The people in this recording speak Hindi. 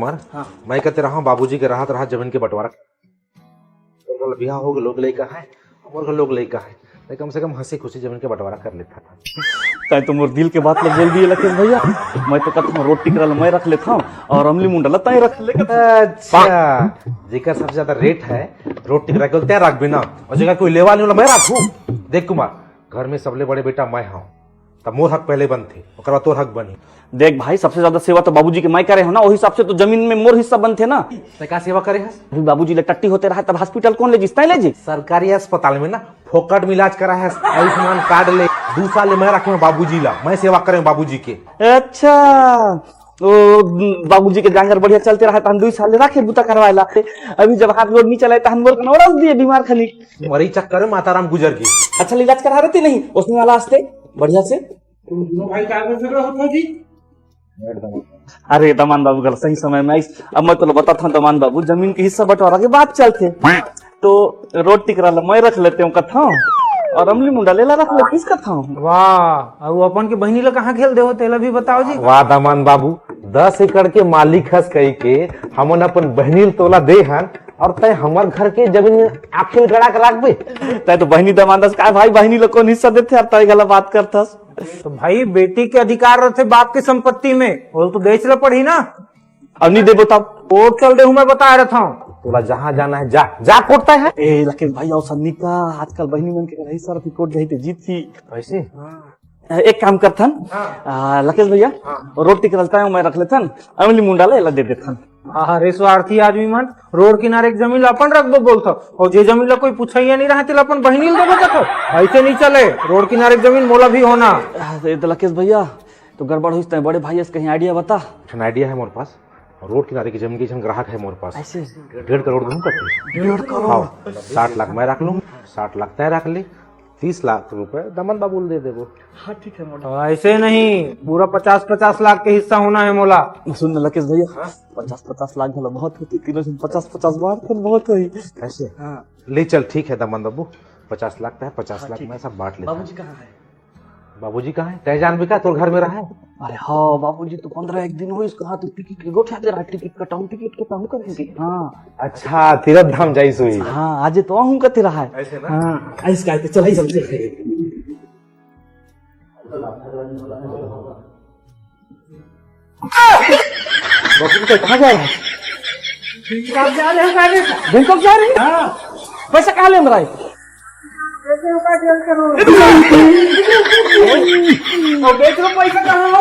मार मैं कहते रहा बाबूजी के राहत रहा जमीन के बंटवारा बिहार हो गए लोग लेका है और लोग लेका है तो कम से कम हंसी खुशी जमीन के बंटवारा कर लेता था। तय तो मोर दिल के बात लग बोल दिए लकेश भैया। मैं तो कहता हूँ रोटी करल मैं रख लेता हूँ और अमली मुंडा तय रख ले। अच्छा जेकर सबसे ज्यादा रेट है रोटी करा के तय रख बिना और जगह कोई लेवा नहीं मैं रखू। देख कुमार घर में सबले बड़े बेटा मैं हूँ तब मोर हक पहले बन थे और तोर हक बनी। देख भाई सबसे ज्यादा सेवा तो बाबूजी के मैं करे हो ना वही हिसाब से तो जमीन में मोर हिस्सा बनते ना। क्या सेवा करे है अभी बाबूजी ले टट्टी होते रहा तब हॉस्पिटल कौन ले जिसता ले जी सरकारी अस्पताल में ना फोकट में इलाज करा है आयुष्मान कार्ड ले 2 साल मैं रखे बाबूजी ला मैं सेवा करे बाबूजी के। अच्छा ओ बाबूजी के जांगर बढ़िया चलते रहा तहन 2 साल रखे बुता करवाला अभी जब हाथ गोड़ नहीं चलाए तहन बोल नवरस दिए बीमार खाली मरी चक्कर में माताराम गुजर गई। अच्छा इलाज करा रहती नहीं उसमें वाला आस्ते बढ़िया से भाई क्या कर रहे हो जी? अरे दमान बाबू गल सही समय में अब मैं तो बताता हूँ दमान बाबू जमीन के हिस्सा बंटवारा के बात चलते तो रोटी करा मैं रख लेते हूँ कथा और अमली मुंडा लेला रख ले किस कथा। वाह और अपन के बहनी लोग कहाँ खेल दे हो तेला भी बताओ जी। वाह दमान बाबू 10 एकड़ के मालिक हस कही के हमन अपन बहनी तोला दे हन और तय हमार घर के जमीन में आखिर गड़ा के रखबे तय तो बहनी दमानदास का भाई बहनी लोग कौन हिस्सा देते और तय गला बात करथस। तो भाई बेटी के अधिकार रहते बाप की संपत्ति में वो तो बेच ले पड़ी ना। अब नहीं देबो तब कोर्ट चल दे हूँ मैं बता रहा था तोला जहाँ जाना है जा जा कोटता है। ए लकेश भाई और सन्नी का आजकल बहनी मन के रही सर कोर्ट गई थे जीत थी वैसे एक काम करथन लकेश भैया रोटी करलता हूँ मैं रख लेथन अमली मुंडा ले दे देथन। अरे स्वार्थी आदमी मन रोड किनारे एक जमीन अपन रख दो बोलता और जे जमीन ला कोई पूछाइया नहीं रहा तेला अपन बहनी दे देखो ऐसे नहीं चले रोड किनारे जमीन मोला भी होना। लकेश भैया तो गड़बड़ हुई बड़े भाई कहीं आइडिया बता। आइडिया है मोरे पास रोड किनारे की जमीन की ग्राहक है मोरे पास ऐसे 1.5 करोड़ दूं तक 1.5 करोड़ 60 लाख मैं रख लूँ 60 लाख तय रख ले 30 लाख रुपए दमन बाबू दे देबो। हाँ ठीक है ऐसे नहीं पूरा 50-50 लाख के हिस्सा होना है मोला। सुन लकेश भैया 50-50 लाख भला बहुत होती तीनों से 50-50 बार फिर बहुत हुई ऐसे ले चल ठीक है दमन बाबू 50 लाख है 50 लाख में सब बांट ले। बाबूजी कहाँ है? बाबूजी कहाँ है तय जान भी का तोर घर में रहा है। अरे हाँ बाबूजी तो 15 दिन हो इसका हाथ टिकट गोठा दे रहा टिकट कटाऊं करेंगे। हाँ अच्छा तीरथ धाम जाई सुई। हाँ आज तो आहूं कते रहा है ऐसे ना हाँ ऐसे कहते चल ही चलते बाबूजी कहाँ जा रहा है? बैंकॉक जा रहे हैं? पैसा कहाँ ले मरा है? पैसा कहाँ